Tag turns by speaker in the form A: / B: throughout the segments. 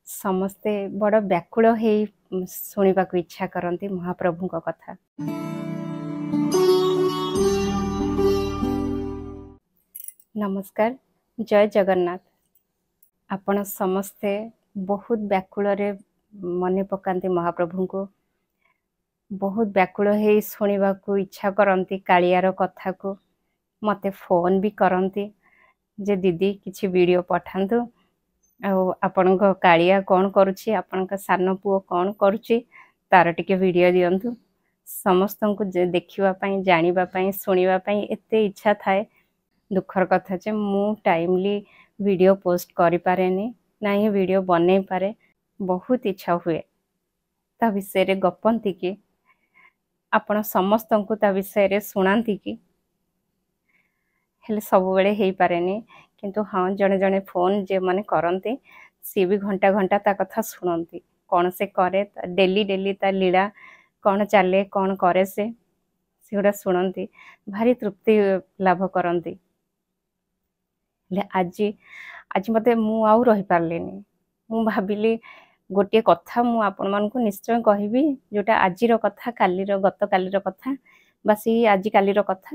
A: ସମସ୍ତେ ବଡ଼ ବ୍ୟାକୁଳ ହେଇ ଶୁଣିବାକୁ ଇଚ୍ଛା କରନ୍ତି ମହାପ୍ରଭୁଙ୍କ କଥା। ନମସ୍କାର, ଜୟ ଜଗନ୍ନାଥ। ଆପଣ ସମସ୍ତେ ବହୁତ ବ୍ୟାକୁଳରେ ମନେ ପକାନ୍ତି ମହାପ୍ରଭୁଙ୍କୁ, ବହୁତ ବ୍ୟାକୁଳ ହେଇ ଶୁଣିବାକୁ ଇଚ୍ଛା କରନ୍ତି କାଳିଆର କଥାକୁ। ମୋତେ ଫୋନ୍ ବି କରନ୍ତି ଯେ ଦିଦି କିଛି ଭିଡ଼ିଓ ପଠାନ୍ତୁ, ଆଉ ଆପଣଙ୍କ କାଳିଆ କ'ଣ କରୁଛି, ଆପଣଙ୍କ ସାନ ପୁଅ କ'ଣ କରୁଛି ତାର ଟିକେ ଭିଡ଼ିଓ ଦିଅନ୍ତୁ। ସମସ୍ତଙ୍କୁ ଦେଖିବା ପାଇଁ, ଜାଣିବା ପାଇଁ, ଶୁଣିବା ପାଇଁ ଏତେ ଇଚ୍ଛା ଥାଏ। ଦୁଃଖର କଥା ଯେ ମୁଁ ଟାଇମଲି ଭିଡ଼ିଓ ପୋଷ୍ଟ କରିପାରେନି, ନାହିଁ ଭିଡ଼ିଓ ବନେଇ ପାରେ। ବହୁତ ଇଚ୍ଛା ହୁଏ ତା ବିଷୟରେ ଗପନ୍ତି କି, ଆପଣ ସମସ୍ତଙ୍କୁ ତା ବିଷୟରେ ଶୁଣାନ୍ତି କି, ହେଲେ ସବୁବେଳେ ହେଇପାରେନି। କିନ୍ତୁ ହଁ, ଜଣେ ଜଣେ ଫୋନ୍ ଯେଉଁମାନେ କରନ୍ତି ସିଏ ବି ଘଣ୍ଟା ଘଣ୍ଟା ତା କଥା ଶୁଣନ୍ତି। କ'ଣ ସେ କରେ, ଡେଲି ତା ଲୀଳା କ'ଣ ଚାଲେ, କ'ଣ କରେ ସେଗୁଡ଼ା ଶୁଣନ୍ତି, ଭାରି ତୃପ୍ତି ଲାଭ କରନ୍ତି। ହେଲେ ଆଜି ମୋତେ ମୁଁ ଆଉ ରହିପାରିଲିନି। ମୁଁ ଭାବିଲି ଗୋଟିଏ କଥା ମୁଁ ଆପଣମାନଙ୍କୁ ନିଶ୍ଚୟ କହିବି, ଯେଉଁଟା ଆଜିର କଥା, ଗତକାଲିର କଥା ବା ସେଇ ଆଜିକାଲିର କଥା।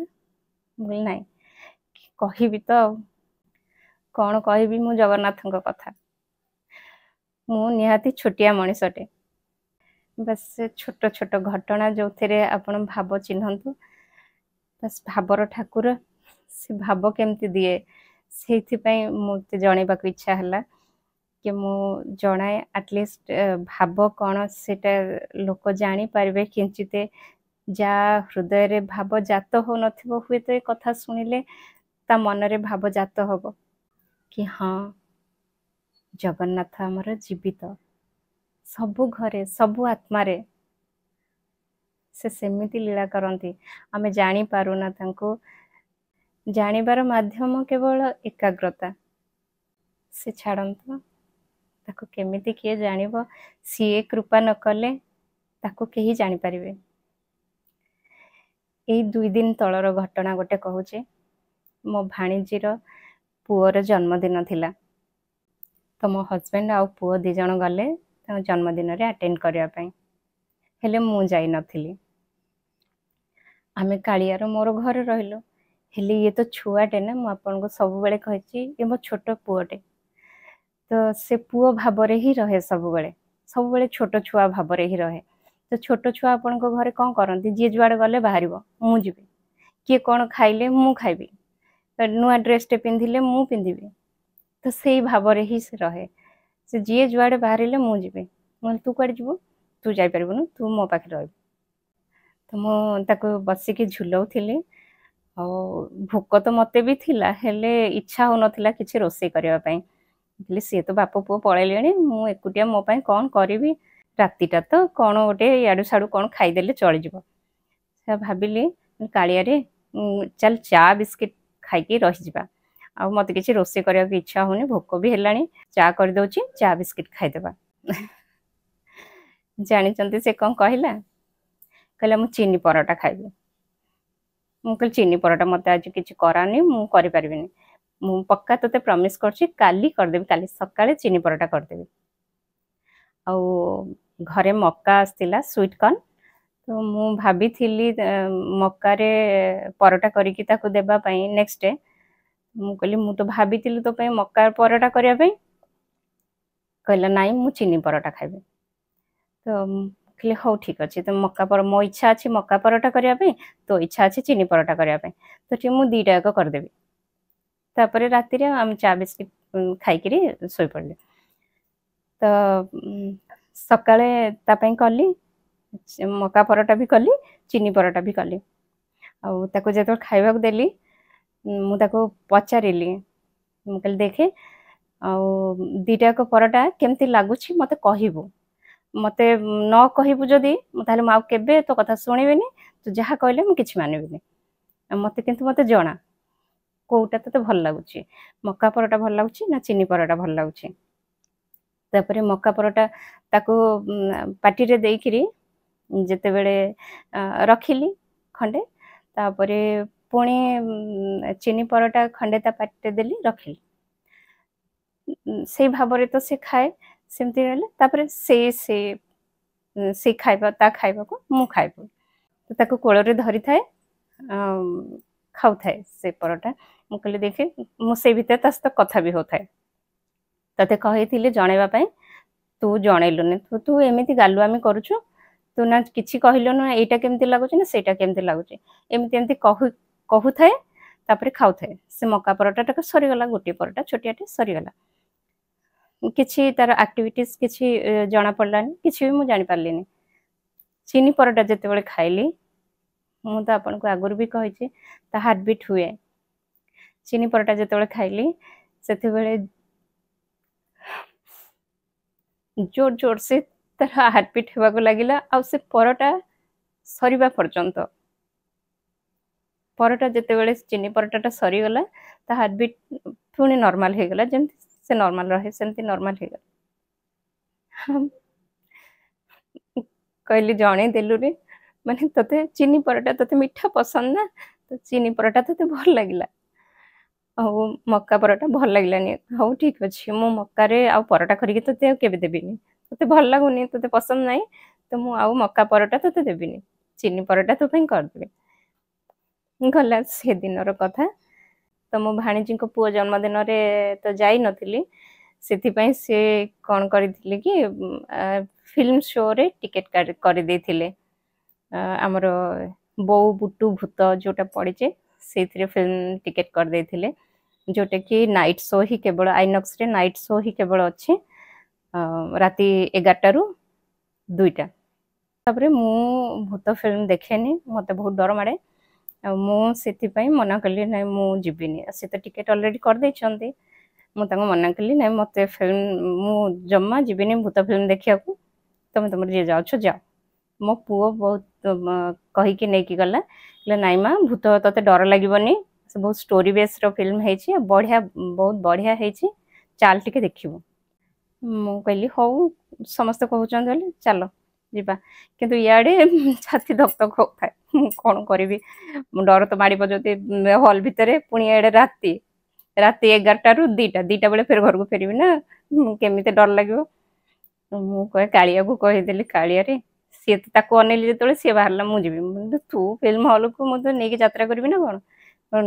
A: ମୁଁ ନାହିଁ କହିବି ତ ଆଉ କ'ଣ କହିବି, ମୁଁ ଜଗନ୍ନାଥଙ୍କ କଥା। ମୁଁ ନିହାତି ଛୋଟିଆ ମଣିଷଟେ, ବାସ୍ ଛୋଟ ଛୋଟ ଘଟଣା ଯେଉଁଥିରେ ଆପଣ ଭାବ ଚିହ୍ନନ୍ତୁ। ବାସ୍ ଭାବର ଠାକୁର, ସେ ଭାବ କେମିତି ଦିଏ ସେଇଥିପାଇଁ ମୋତେ ଜଣାଇବାକୁ ଇଚ୍ଛା ହେଲା କି ମୁଁ ଜଣାଏ। ଆଟଲିଷ୍ଟ ଭାବ କ'ଣ ସେଇଟା ଲୋକ ଜାଣିପାରିବେ କିଞ୍ଚିତେ। ଯାହା ହୃଦୟରେ ଭାବ ଜାତ ହେଉନଥିବ, ହୁଏତ ଏ କଥା ଶୁଣିଲେ ତା ମନରେ ଭାବ ଜାତ ହେବ କି ହଁ, ଜଗନ୍ନାଥ ଆମର ଜୀବିତ, ସବୁ ଘରେ, ସବୁ ଆତ୍ମାରେ ସେ ସେମିତି ଲୀଳା କରନ୍ତି। ଆମେ ଜାଣିପାରୁନା ତାଙ୍କୁ। ଜାଣିବାର ମାଧ୍ୟମ କେବଳ ଏକାଗ୍ରତା। ସେ ଛାଡ଼ନ୍ତୁ, ତାକୁ କେମିତି କିଏ ଜାଣିବ? ସିଏ କୃପା ନ କଲେ ତାକୁ କେହି ଜାଣିପାରିବେ। ଏଇ 2 ଦିନ ତଳର ଘଟଣା ଗୋଟେ କହୁଛି। ମୋ ଭାଣିଜୀର ପୁଅର ଜନ୍ମଦିନ ଥିଲା, ତ ମୋ ହଜବେଣ୍ଡ ଆଉ ପୁଅ 2 ଜଣ ଗଲେ ତାଙ୍କ ଜନ୍ମଦିନରେ ଆଟେଣ୍ଡ କରିବା ପାଇଁ। ହେଲେ ମୁଁ ଯାଇନଥିଲି। ଆମେ କାଳିଆର ମୋର ଘରେ ରହିଲୁ। ହେଲେ ଇଏ ତ ଛୁଆଟେ ନା, ମୁଁ ଆପଣଙ୍କୁ ସବୁବେଳେ କହିଛି ଏ ମୋ ଛୋଟ ପୁଅଟେ। ତ ସେ ପୁଅ ଭାବରେ ହିଁ ରହେ, ସବୁବେଳେ ଛୋଟ ଛୁଆ ଭାବରେ ହିଁ ରହେ। ତ ଛୋଟ ଛୁଆ ଆପଣଙ୍କ ଘରେ କ'ଣ କରନ୍ତି? ଯିଏ ଯୁଆଡ଼େ ଗଲେ ବାହାରିବ, ମୁଁ ଯିବି। କିଏ କ'ଣ ଖାଇଲେ ମୁଁ ଖାଇବି, ନୂଆ ଡ୍ରେସ୍ଟେ ପିନ୍ଧିଲେ ମୁଁ ପିନ୍ଧିବି। ତ ସେଇ ଭାବରେ ହିଁ ସେ ରହେ। ସେ ଯିଏ ଯୁଆଡ଼େ ବାହାରିଲେ ମୁଁ ଯିବି। ମୁଁ ତୁ କୁଆଡ଼େ ଯିବୁ? ତୁ ଯାଇପାରିବୁନି, ତୁ ମୋ ପାଖରେ ରହିବୁ। ତ ମୁଁ ତାକୁ ବସିକି ଝୁଲଉଥିଲି। ଆଉ ଭୋକ ତ ମୋତେ ବି ଥିଲା, ହେଲେ ଇଚ୍ଛା ହେଉନଥିଲା କିଛି ରୋଷେଇ କରିବା ପାଇଁ। କହିଲି ସିଏ ତ ବାପ ପୁଅ ପଳେଇଲେଣି, ମୁଁ ଏକୁଟିଆ ମୋ ପାଇଁ କ'ଣ କରିବି? ରାତିଟା ତ କ'ଣ ଗୋଟେ ଇଆଡ଼ୁ ସିଆଡ଼ୁ କ'ଣ ଖାଇଦେଲେ ଚଳିଯିବ। ସେ ଭାବିଲି କାଳିଆରେ ଚାଲ ଚା ବିସ୍କିଟ୍ ଖାଇକି ରହିଯିବା। ଆଉ ମୋତେ କିଛି ରୋଷେଇ କରିବାକୁ ଇଚ୍ଛା ହେଉନି, ଭୋକ ବି ହେଲାଣି, ଚା କରିଦେଉଛି, ଚା ବିସ୍କିଟ୍ ଖାଇଦେବା। ଜାଣିଛନ୍ତି ସେ କ'ଣ କହିଲା? କହିଲା ମୁଁ ଚିନି ପରଟା ଖାଇବି। ମୁଁ କହିଲି ଚିନି ପରଟା ମୋତେ ଆଜି କିଛି କରାନି, ମୁଁ କରିପାରିବିନି। ମୁଁ ପକ୍କା ତୋତେ ପ୍ରମିସ୍ କରୁଛି କାଲି କରିଦେବି, କାଲି ସକାଳେ ଚିନି ପରଟା କରିଦେବି। ଆଉ ଘରେ ମକା ଆସିଥିଲା, ସୁଇଟ୍ କର୍ଣ୍ଣ। ତ ମୁଁ ଭାବିଥିଲି ମକାରେ ପରଟା କରିକି ତାକୁ ଦେବା ପାଇଁ। ନେକ୍ସଟ ଡେ ମୁଁ କହିଲି ମୁଁ ତ ଭାବିଥିଲି ତୋ ପାଇଁ ମକା ପରଟା କରିବା ପାଇଁ। କହିଲା ନାଇଁ, ମୁଁ ଚିନି ପରଟା ଖାଇବି। ତ କହିଲି ହଉ ଠିକ୍ ଅଛି, ତ ମୋ ଇଚ୍ଛା ଅଛି ମକା ପରଟା କରିବା ପାଇଁ, ତୋ ଇଚ୍ଛା ଅଛି ଚିନି ପରଟା କରିବା ପାଇଁ, ତ ଠିକ୍ ମୁଁ 2ଟା ଯାକ କରିଦେବି। ତାପରେ ରାତିରେ ଆମେ ଚା ବିସ୍କିଟ୍ ଖାଇକିରି ଶୋଇପଡ଼ିଲେ। ତ ସକାଳେ ତା ପାଇଁ କଲି, ମକା ପରଟା ବି କଲି, ଚିନି ପରଟା ବି କଲି। ଆଉ ତାକୁ ଯେତେବେଳେ ଖାଇବାକୁ ଦେଲି, ମୁଁ ତାକୁ ପଚାରିଲି, ମୁଁ କହିଲି ଦେଖେ ଆଉ 2ଟା ଯାକ ପରଟା କେମିତି ଲାଗୁଛି ମୋତେ କହିବୁ। ମୋତେ ନ କହିବୁ ଯଦି ତାହେଲେ ମୁଁ ଆଉ କେବେ ତୋ କଥା ଶୁଣିବିନି। ତୁ ଯାହା କହିଲେ ମୁଁ କିଛି ମାନିବିନି। କିନ୍ତୁ ମୋତେ ଜଣା କୋଉଟା ତୋତେ ଭଲ ଲାଗୁଛି, ମକା ପରଟା ଭଲ ଲାଗୁଛି ନା ଚିନି ପରଟା ଭଲ ଲାଗୁଛି। ତାପରେ ମକା ପରଟା ତାକୁ ପାଟିରେ ଦେଇକିରି ଯେତେବେଳେ ରଖିଲି ଖଣ୍ଡେ, ତାପରେ ପୁଣି ଚିନି ପରଟା ଖଣ୍ଡେ ତା ପାଟିରେ ଦେଲି, ରଖିଲି। ସେଇ ଭାବରେ ତ ସେ ଖାଏ। ସେମିତି ରହିଲେ ତାପରେ ସେ ଖାଇବା ତା ଖାଇବାକୁ ମୁଁ ଖାଇବୁ ତ ତାକୁ କୋଳରେ ଧରିଥାଏ ଖାଉଥାଏ ସେ ପରଟା। ମୁଁ କହିଲି ଦେଖେ ମୁଁ ସେଇ ଭିତରେ ତା ସହିତ କଥା ବି ହଉଥାଏ ତତେ କହିଥିଲି ଜଣେଇବା ପାଇଁ ତୁ ଜଣେଇଲୁନି ତୁ ଏମିତି ଗାଲୁଆମି କରୁଛୁ ତୁ ନା କିଛି କହିଲୁନୁ ଏଇଟା କେମିତି ଲାଗୁଛି ନା ସେଇଟା କେମିତି ଲାଗୁଛି ଏମିତି ଏମିତି କହୁଥାଏ ତାପରେ ଖାଉଥାଏ। ସେ ମକା ପରଟାଟା ସରିଗଲା ଗୋଟିଏ ପରଟା ଛୋଟିଆଟେ ସରିଗଲା କିଛି ତାର ଆକ୍ଟିଭିଟିସ୍ କିଛି ଜଣା ପଡ଼ିଲାନି କିଛି ବି ମୁଁ ଜାଣିପାରିଲିନି। ଚିନି ପରଟା ଯେତେବେଳେ ଖାଇଲି ମୁଁ ତ ଆପଣଙ୍କୁ ଆଗରୁ ବି କହିଛି ତା ହାର୍ଟବିଟ୍ ହୁଏ। ଚିନି ପରଟା ଯେତେବେଳେ ଖାଇଲି ସେତେବେଳେ ଜୋର ଜୋର ସେ ତାର ହାର୍ଟବିଟ୍ ହେବାକୁ ଲାଗିଲା ଆଉ ସେ ପରଟା ସରିବା ପର୍ଯ୍ୟନ୍ତ ପରଟା ଯେତେବେଳେ ଚିନି ପରଟାଟା ସରିଗଲା ତା ହାର୍ଟବିଟ୍ ପୁଣି ନର୍ମାଲ ହେଇଗଲା ଯେମିତି ସେ ନର୍ମାଲ ରହେ ସେମିତି ନର୍ମାଲ ହେଇଗଲା। କହିଲି ଜଣେଇ ଦେଲୁରେ ମାନେ ତତେ ଚିନି ପରଟା ତତେ ମିଠା ପସନ୍ଦ ନା ତ ଚିନି ପରଟା ତତେ ଭଲ ଲାଗିଲା ଆଉ ମକା ପରଟା ଭଲ ଲାଗିଲାନି ହଉ ଠିକ ଅଛି ମୁଁ ମକାରେ ଆଉ ପରଟା କରିକି ତତେ ଆଉ କେବେ ଦେବିନି ତତେ ଭଲ ଲାଗୁନି ତତେ ପସନ୍ଦ ନାହିଁ ତ ମୁଁ ଆଉ ମକା ପରଟା ତତେ ଦେବିନି ଚିନି ପରଟା ତୋ ପାଇଁ କରିଦେବି। ଗଲା ସେଦିନର କଥା ତ ମୋ ଭାଣିଜୀଙ୍କ ପୁଅ ଜନ୍ମଦିନରେ ତ ଯାଇନଥିଲି ସେଥିପାଇଁ ସେ କ'ଣ କରିଥିଲେ କି ଫିଲ୍ମ ଶୋରେ ଟିକେଟ୍ କରିଦେଇଥିଲେ ଆମର ବୋଉ ବୁଟୁ ଭୂତ ଯୋଉଟା ପଡ଼ିଛି ସେଇଥିରେ ଫିଲ୍ମ ଟିକେଟ୍ କରିଦେଇଥିଲେ ଯୋଉଟାକି ନାଇଟ୍ ଶୋ ହିଁ କେବଳ ଆଇନକ୍ସରେ ନାଇଟ୍ ଶୋ ହିଁ କେବଳ ଅଛି ରାତି 11ଟାରୁ 2ଟା। ତାପରେ ମୁଁ ଭୂତ ଫିଲ୍ମ ଦେଖେନି ମୋତେ ବହୁତ ଡର ମାଡ଼େ ଆଉ ମୁଁ ସେଥିପାଇଁ ମନା କଲି ନାଇଁ ମୁଁ ଯିବିନି ସେ ତ ଟିକେଟ୍ ଅଲରେଡ଼ି କରିଦେଇଛନ୍ତି ମୁଁ ତାଙ୍କୁ ମନା କଲି ନାଇଁ ମୋତେ ଫିଲ୍ମ ମୁଁ ଜମା ଯିବିନି ଭୂତ ଫିଲ୍ମ ଦେଖିବାକୁ ତମେ ତମର ଯିଏ ଯାଉଛ ଯାଅ। ମୋ ପୁଅ ବହୁତ କହିକି ନେଇକି ଗଲା କହିଲା ନାଇଁ ମା ଭୂତ ତତେ ଡର ଲାଗିବନି ସେ ବହୁତ ଷ୍ଟୋରି ବେସ୍ର ଫିଲ୍ମ ହେଇଛି ବଢ଼ିଆ ବହୁତ ବଢ଼ିଆ ହେଇଛି ଚାଲ ଟିକେ ଦେଖିବୁ। ମୁଁ କହିଲି ହଉ ସମସ୍ତେ କହୁଛନ୍ତି ବୋଲି ଚାଲ ଯିବା କିନ୍ତୁ ଇଆଡ଼େ ଛାତି ଧକ ଧକ ହଉଥାଏ ମୁଁ କ'ଣ କରିବି ମୁଁ ଡର ତ ମାଡ଼ିବ ଯଦି ହଲ୍ ଭିତରେ ପୁଣି ଇଆଡ଼େ ରାତି 11ଟାରୁ 2ଟା ବେଳେ ଫେର ଘରକୁ ଫେରିବି ନା କେମିତି ଡର ଲାଗିବ। ମୁଁ କାଳିଆକୁ କହିଦେଲି କାଳିଆରେ ସିଏ ତ ତାକୁ ଅନେଇଲି ଯେତେବେଳେ ସିଏ ବାହାରିଲା ମୁଁ ଯିବି ତୁ ଫିଲ୍ମ ହଲ୍କୁ ମୁଁ ତ ନେଇକି ଯାତ୍ରା କରିବି ନା କ'ଣ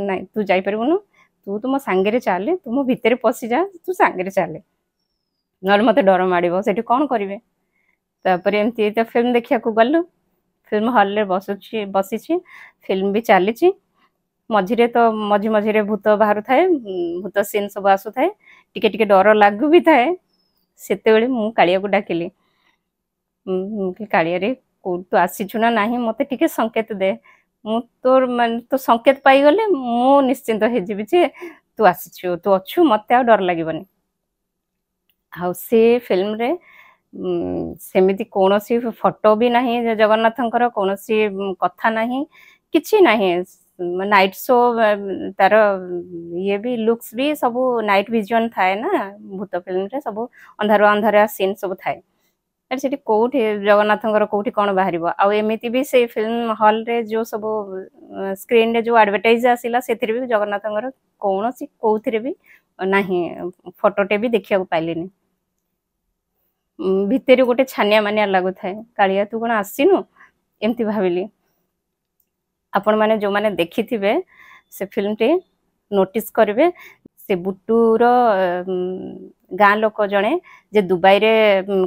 A: ନାଇଁ ତୁ ଯାଇପାରିବୁନୁ ତୁ ତ ମୋ ସାଙ୍ଗରେ ଚାଲେ ତୁ ମୋ ଭିତରେ ପଶିଯା ତୁ ସାଙ୍ଗରେ ଚାଲେ ନହେଲେ ମୋତେ ଡର ମାଡ଼ିବ ସେଠି କ'ଣ କରିବେ। ତାପରେ ଏମିତି ତ ଫିଲ୍ମ ଦେଖିବାକୁ ଗଲୁ ଫିଲ୍ମ ହଲ୍ରେ ବସିଛି ଫିଲ୍ମ ବି ଚାଲିଛି ମଝିରେ ତ ମଝିରେ ଭୂତ ବାହାରୁଥାଏ ଭୂତ ସିନ୍ ସବୁ ଆସୁଥାଏ ଟିକେ ଟିକେ ଡର ଲାଗୁ ବି ଥାଏ ସେତେବେଳେ ମୁଁ କାଳିଆକୁ ଡାକିଲି କାଳିଆରେ କୋଉଠୁ ତୁ ଆସିଛୁ ନା ନାହିଁ ମୋତେ ଟିକେ ସଙ୍କେତ ଦେ ମୁଁ ତୋର ମାନେ ତୋ ସଙ୍କେତ ପାଇଗଲେ ମୁଁ ନିଶ୍ଚିନ୍ତ ହେଇଯିବି ଯେ ତୁ ଆସିଛୁ ତୁ ଅଛୁ ମୋତେ ଆଉ ଡର ଲାଗିବନି। ଆଉ ସେ ଫିଲ୍ମରେ ସେମିତି କୌଣସି ଫଟୋ ବି ନାହିଁ ଜଗନ୍ନାଥଙ୍କର କୌଣସି କଥା ନାହିଁ କିଛି ନାହିଁ ନାଇଟ୍ ଶୋ ତାର ଇଏ ବି ଲୁକ୍ସ ବି ସବୁ ନାଇଟ୍ ଭିଜନ ଥାଏ ନା ଭୂତ ଫିଲ୍ମରେ ସବୁ ଅନ୍ଧାରୁଆ ଅନ୍ଧାରୁଆ ସିନ୍ ସବୁ ଥାଏ ସେଠି କୋଉଠି ଜଗନ୍ନାଥଙ୍କର କୋଉଠି କ'ଣ ବାହାରିବ ଆଉ ଏମିତି ବି ସେଇ ଫିଲ୍ମ ହଲ୍ରେ ଯୋଉ ସବୁ ସ୍କ୍ରିନରେ ଯୋଉ ଆଡଭର୍ଟାଇଜ ଆସିଲା ସେଥିରେ ବି ଜଗନ୍ନାଥଙ୍କର କୌଣସି କୋଉଥିରେ ବି ନାହିଁ ଫଟୋଟେ ବି ଦେଖିବାକୁ ପାଇଲିନି। ଭିତରେ ଗୋଟେ ଛାନିଆ ମାନିଆ ଲାଗୁଥାଏ କାଳିଆ ତୁ କ'ଣ ଆସିନୁ ଏମିତି ଭାବିଲି। ଆପଣମାନେ ଯୋଉମାନେ ଦେଖିଥିବେ ସେ ଫିଲ୍ମଟି ନୋଟିସ୍ କରିବେ ସେ ବୁଟୁର ଗାଁ ଲୋକ ଜଣେ ଯେ ଦୁବାଇରେ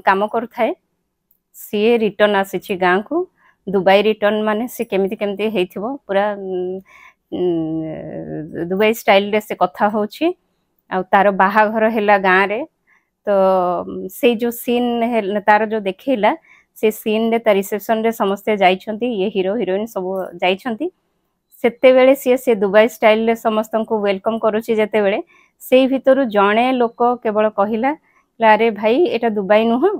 A: କାମ କରୁଥାଏ ସିଏ ରିଟର୍ନ ଆସିଛି ଗାଁକୁ ଦୁବାଇ ରିଟର୍ନ ମାନେ ସେ କେମିତି କେମିତି ହେଇଥିବ ପୁରା ଦୁବାଇ ଷ୍ଟାଇଲରେ ସେ କଥା ହେଉଛି ଆଉ ତାର ବାହାଘର ହେଲା ଗାଁରେ ତ ସେଇ ଯୋଉ ସିନ୍ ତାର ଯୋଉ ଦେଖେଇଲା ସେ ସିନ୍ରେ ତା ରିସେପସନରେ ସମସ୍ତେ ଯାଇଛନ୍ତି ଇଏ ହିରୋ ହିରୋଇନ ସବୁ ଯାଇଛନ୍ତି ସେତେବେଳେ ସିଏ ସେ ଦୁବାଇ ଷ୍ଟାଇଲରେ ସମସ୍ତଙ୍କୁ ୱେଲକମ୍ କରୁଛି ଯେତେବେଳେ ସେଇ ଭିତରୁ ଜଣେ ଲୋକ କେବଳ କହିଲା ଆରେ ଭାଇ ଏଇଟା ଦୁବାଇ ନୁହଁ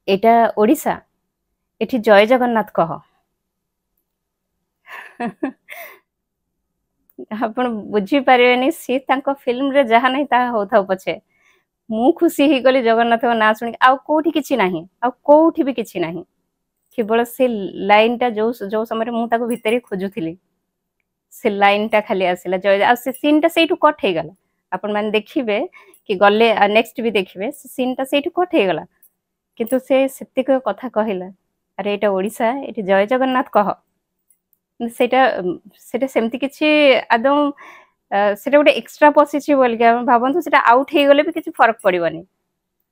A: ଏଇଟା ଓଡ଼ିଶା ଏଠି ଜୟ ଜଗନ୍ନାଥ କହ। ଆପଣ ବୁଝିପାରିବେନି ସିଏ ତାଙ୍କ ଫିଲ୍ମରେ ଯାହା ନାହିଁ ତାହା ହଉଥାଉ ପଛେ ମୁଁ ଖୁସି ହେଇଗଲି ଜଗନ୍ନାଥଙ୍କ ନାଁ ଶୁଣିକି ଆଉ କୋଉଠି କିଛି ନାହିଁ ଆଉ କୋଉଠି ବି କିଛି ନାହିଁ କେବଳ ସେ ଲାଇନଟା ଯୋଉ ସମୟରେ ମୁଁ ତାକୁ ଭିତରେ ଖୋଜୁଥିଲି ସେ ଲାଇନଟା ଖାଲି ଆସିଲା ଜୟ ଆଉ ସେ ସିନ୍ଟା ସେଇଠୁ କଟ୍ ହେଇଗଲା ଆପଣମାନେ ଦେଖିବେ कि गले नेक्स्ट भी देखिए सीनटा से कट हो गला किंतु से सेतिक कथा कहला अरे एटा ओडिशा एटी जय जगन्नाथ कह सेटा सेटा सेमती किछि आदौ सेटा गोटे एक्स्ट्रा पशिछि बोल के भाबंतु सेटा आउट हे गले भी किछि फरक पड़िबनी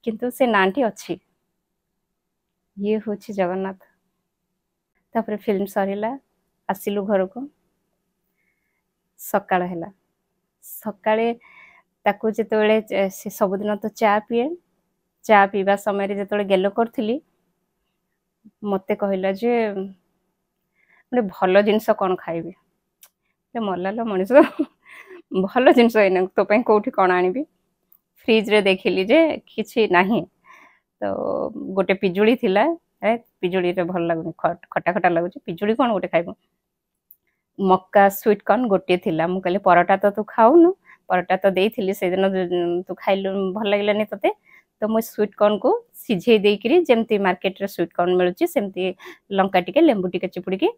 A: किंतु से नांटी अच्छी ये होछि जगन्नाथ तापर फिल्म सरिला आसिलु घर को सकाळ हैला सकाळे ताकू जेतेबेले से सबुदिन तो चा पिए चा पीवा समय रे जेतेबेले गेलो करथिली मते कहला जे गोटे भल जिनस कौन खाइबी मरला मनीष भल जिनस तो कौटी कौन आनी फ्रिज रे देखिली जे किछि नाही तो गोटे पिजुड़ी थिला पिजुड़ी रे भल लगुनी खटा खटा लगुच पिजुड़ी कौन गोटे खाइबो मक्का स्वीट कॉर्न गोटे थिला मु कहले परोटा तो तू खाऊनु परोटा तो देइथिली से दिन तू खाइलु भल लागलानी तते तो मु स्वीट कॉर्न को सिझे देइकरी जेमती मार्केट रे स्वीट कॉर्न मिलुची सेमती लंका टिके लेंबू टिके चिपुड़ी के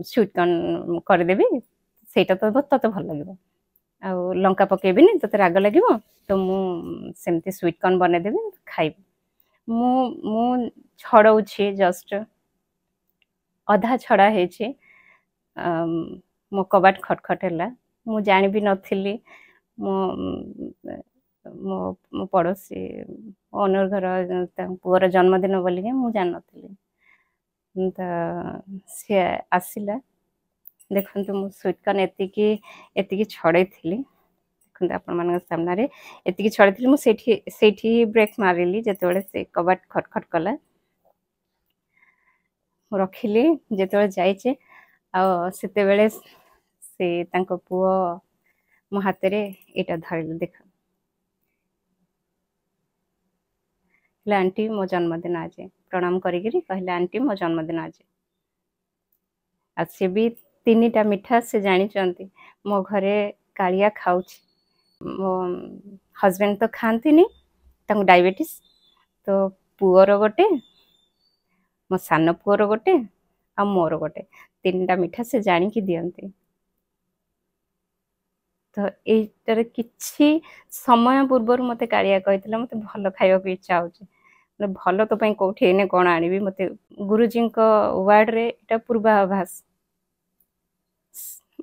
A: स्वीट कॉर्न कर देबी सेटा तो तते भल लागिबो आ लंका पकेबिनी तते राग लागिबो तो मु सेमती स्वीट कॉर्न बने देबी खाइबी मु मु छड़ौछि जस्ट अधा छड़ा हेछि मो कबाट खटखट हैला मु जानि भी नथिली मो मो पड़ोसी ओनर घर पुअर जन्मदिन बोलिके मु जान नथिली सी आसला देखु मु स्वीट कॉर्न एतिकी छड़े थी देखते आपण मान सामने एतिकी छड़े थी मुझे ब्रेक मारिली जिते से कबाट खटखट कला रखिली जिते जाइए आते से पुओ मो हाथ रे एटा धरले देख आंटी मो जन्मदिन आज प्रणाम करी कहले आंटी मो जन्मदिन आज आ से भी 3टा मिठा से जानी मो घरे कालिया खाऊ मो हस्बैंड तो खाती डायबिटीज तो पुअर गोटे मो सान पुअर गोटे आ मोर गोटे 3टा मिठा से जानिकी दियंती तो एटार किछि समय पूर्व मते कालिया कहितला मते भल खाइबा को इच्छा होची भल तो पई कोठी एने कोन आनिबी मते गुरुजी को वर्ड रे एटा पूर्वाभास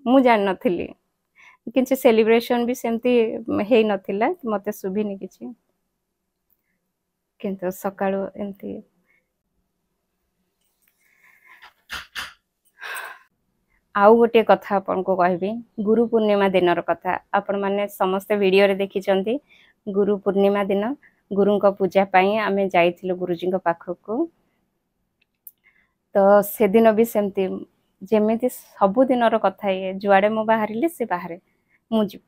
A: मु जान नथिली किछि सेलिब्रेशन भी सेमती हे नथिला मते सुभिनी किछि किंतु सकाळो एमती आउ गोटे कथा आपन को कहबी गुरु पूर्णिमा दिनर कथा आपण माने समस्त वीडियो रे देखिचंती गुरु पूर्णिमा दिन गुरु को पूजा पाई आमे जाइथिलु गुरुजी को पाखको तो से दिन भी सेमती जेमिति सबु दिनर कथा ये जुआडे मो बाहरिले से बाहरे मुजी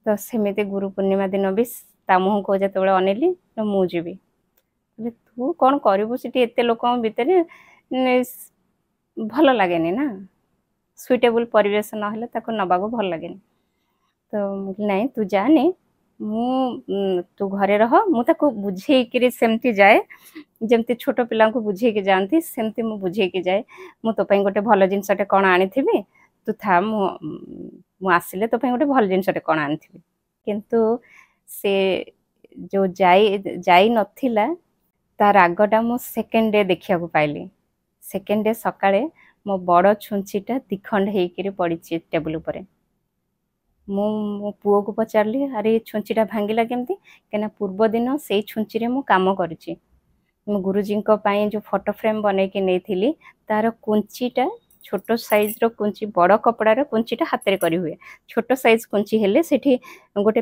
A: तो सेमिति गुरु पूर्णिमा दिन भी ता मुह को जेतेबेले अनेली तो मुजी भी तू कौन करिवु सिटी एते लोकन भितरे भल लागेनी ना सुइटेबल परिवेश ना हेले ताको नबा को भल लागेनी तो नहीं तू जाने मु तू घरे रह मु ताको बुझे कि सेमती जाए जेमती छोट पिला को बुझे के जानती सेमती मु बुझे के जाए मु तो पई गोटे भल जिनसटे कोन आनिथिबी तू था मु आसिले तो पई गोटे भल जिनसटे कोन आनिथिबी किंतु से जो जाई नथिला ता रागटा मु सेकेंड डे देखिया को पाइली सेकेंड डे सकाळे मो बड़ छुंचीटा दिखंड हेकरी पड़ी टेबुल पर मो पुओ को पचारली अरे छुंचीटा भांगिला केमती कहीं पूर्व दिन से छुंची रे मु काम करिछि मो गुरुजी जो फोटो फ्रेम बने के नहीं तार कुंचीटा छोट साइज रो कुंची बड़ कपड़ा रो कुंचीटा हाथ रे करी हुए छोट साइज कुंची हेले सेठी गोटे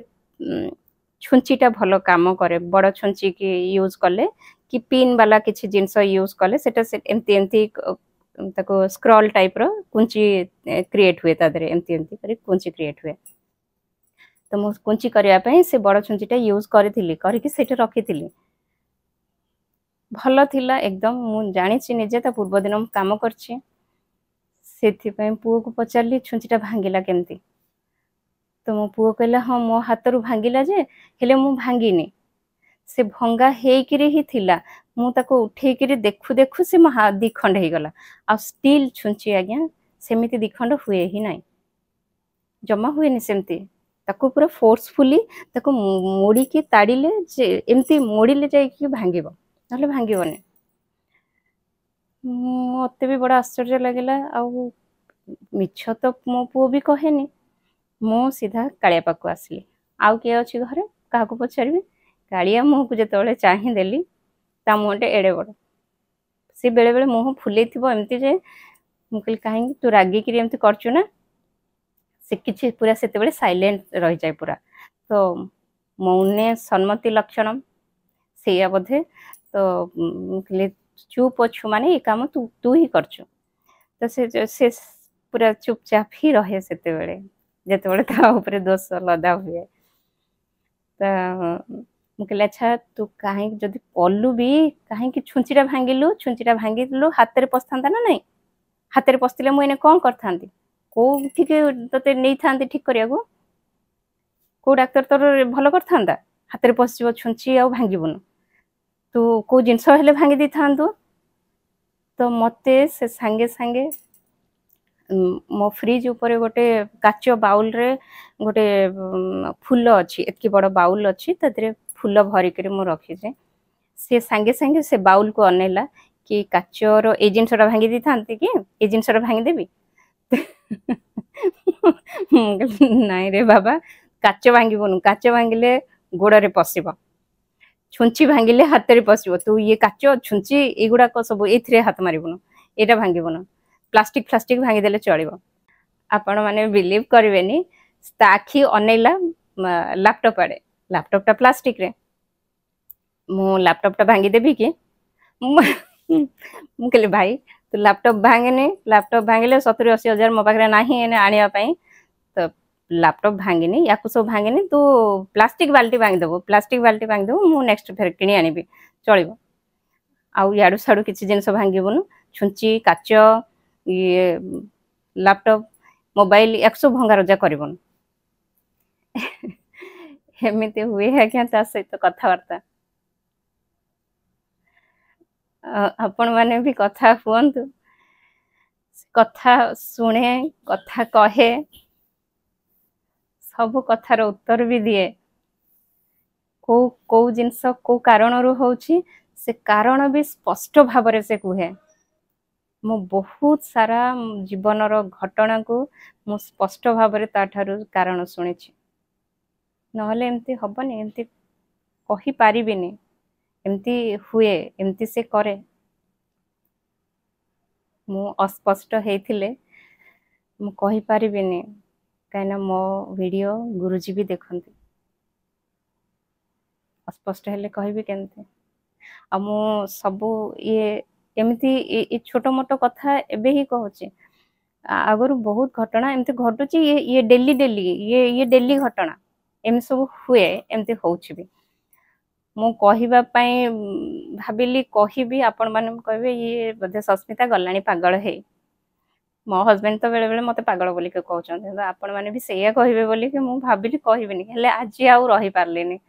A: छुंचीटा भलो काम करे बड़ छुंची की यूज कले कि पिन वाला किछि जिंस यूज कले सेटा से एमती एमती ताको स्क्रॉल टाइप रो कुंची क्रिएट हुए तादरे एमती एमती करी कुंची क्रिएट हुए तो मो कुंची करिया पई से बड़ छुंचीटा यूज करिथिली करिकि सेठी रखिथिली भल थिला एकदम मु जानिछि निजे ता पूर्व दिन मु काम करछि सेथि पई पुओ को पचारली छुंचीटा भांगिला केमती तो मो पुओ कहला हाँ मो हाथ रु भांगिला जे हेले मु भांगिनी से भंगा हेकिरी ही थिला मु ताको उठेकिरी देखु देखु से मो हाथ दिखंड हे गला आ स्टील छुंची आज्ञा सेमिति दिखंड हुए ही नाही जमा हुए नि सेमती ताको पूरा फोर्सफुली ताको मोड़ी की ताड़िले जे एमती मोड़िले जाइकी भांगिबो नहले भांगिबोनी। मते भी बड़ा आश्चर्य लगिला आउ मिछ तो मो पुओ भी कहेनी। मु सीधा कालिया पाखु आसली आउ किए अछि घरे काहाकू पचारिबी कालिया मुह को जेतबेले चाहि देली ता मुहटे एड़े बड़ से बेले बेले मुह फुले थिबो एमती जे मु कहली काहे तू रागी कि एमती करचु ना से किछि पूरा सेतेबेले साइलेंट रहि जाय पूरा तो मौने सम्मति लक्षण सेया बोधे तो कहली चुप अछु माने ये काम तू तू ही करचु तो से पूरा चुपचाप ही रहे सेतेबेले जेतेबेले ता ऊपर दोष लदा हुए तो मु कहली अच्छा तू काहे जदि कलु भी काहे कि छुंचीटा भांगिलु हाथ रे पसथांता ना नहीं हाथ रे पसतिले मु एने कोन करथांती को ठीक तते नै थांती ठीक करिया को डाक्टर तोर भलो करथांता हाथ रे पसजिवो छुंची आ भांगिबुन तू को जिंस हेले भांगी दी थांतु तो मते से संगे संगे मो फ्रिज ऊपर गोटे काच बाउल रे गोटे फूल अच्छी एतकी बड़ बाउल अच्छी तदरे फूल भरिक मु रखी से संगे संगे से बाउल को अनेला कि काचर ए जिनसटा भांगी दी थांती कि ए जिनसटा भांगी देबी नाई रे बाबा काच भांगिबुनु काच भांगिले गोड़े पशिब छुंची भांगिले हाथ रे पशिब तू ये काच छुंची एगुड़ा सब ए हाथ मारिबुनु एटा भांगिबुनु प्लास्टिक फ्लास्टिक भांगी देले चलिबो आपण माने बिलीव करबेनी आखि अनेला लैपटॉप आड़े लैपटॉप टा प्लास्टिक रे मु लैपटॉप टा भांगी देबी कि मु कहली भाई तू लैपटॉप भांगेनी लैपटॉप भांगिले 70-80 हजार मो पाखरे नाही एने आनिया पई तो लैपटॉप भांगिनी याकु सब भांगिनी तू प्लास्टिक बाल्टी भांगी देबो मु नेक्स्ट फेर किनी आनिबी चलिबो आउ याडू साडू किछि जिंस भांगिबुनु छुंची काच ये लैपटॉप मोबाइल एक सब भंगा रजा करबन एमिते हुए है क्या ता सहित कथावार्ता आपण माने भी कथा हुअन्तु कथा सुने कथा कहे सब कथार उत्तर भी दिए को को जिंस को कारण रु होची से कारण भी स्पष्ट भाव से कहे मु बहुत सारा जीवन घटना को मु स्पष्ट भाव कारण शुणी नहले एमती हबनी एमती कहि पारिबिनी एमती हुए एमती से करे मु अस्पष्ट हेथिले मु कहि पारिबिनी काइना मो वीडियो गुरुजी भी देखंती अस्पष्ट हेले कहबी केमती आ मु सबु ये एमती छोट मोट कथा एबे ही कहूची आगरु बहुत घटना एमती घटुची ये डेली डेली ये डेली घटना एम सब हुए एमती होउची भी मु कहिबा पई भाबिली कहिबी आपण माने कहबे ये बदे सस्मिता गलाणी पागल हे मो हस्बैंड तो बेले बेले मते पागल बोली के कहउचन आपण माने भी सेया कहिबे बोली के मु भाबिली कहिबिनी हेले आज आउ रही पारलेनी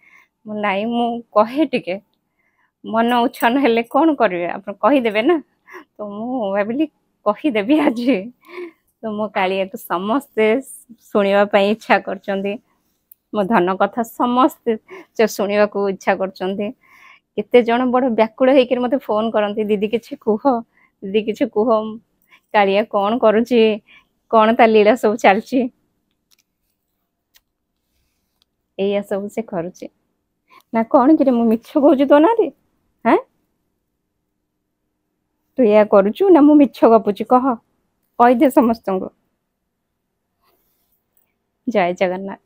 A: मु नाइ मु कहे टिके मन उछन हेले कौन करिवे आप कहि देबे ना तो मु भाबिली कहि देबी आज तो मो कालिया को समस्ते सुनिबा पई इच्छा करचंदी मो धन कथा समस्ते जे सुनिबा को इच्छा करचंदी केते जण बड़ व्याकुल हेकर मते फोन करंती दीदी किछि कुह कालिया कौन करूची कौन ता लीला सब चलची एया सब से करूची ना कौन कि मु मिछ कहूची तो ना रे हैं तू या करूचु ना मु मिछ गपुची कह दे समस्त को। जय जगन्नाथ।